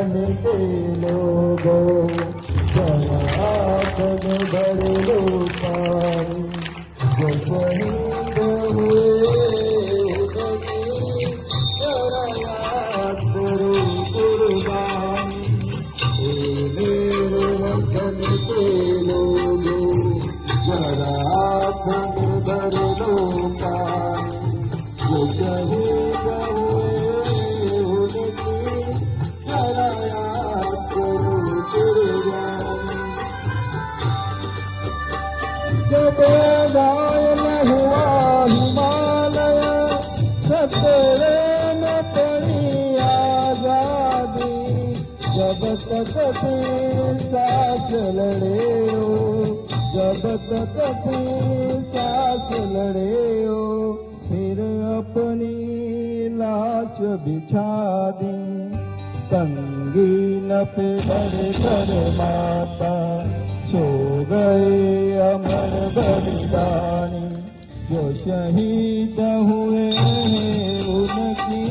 वतन के लोगों, जवाब भर लो पानी, जो शहीद हुए उनकी जरा याद करो कुर्बानी। ए मेरे वतन के लोगों, जरा भर लो पानी, जो शहीद हुए उनकी जरा याद करो कुर्बानी। जब घायल हुआ हिमालय, सतरे में पड़ी आजादी, जब तक थी सांस लड़े हो, जब तक थी सांस लड़े हो, फिर अपनी लाश बिछा दी, संगीन पे धर माता, सो गए अमर बलिदानी, जो शहीद हुए उनकी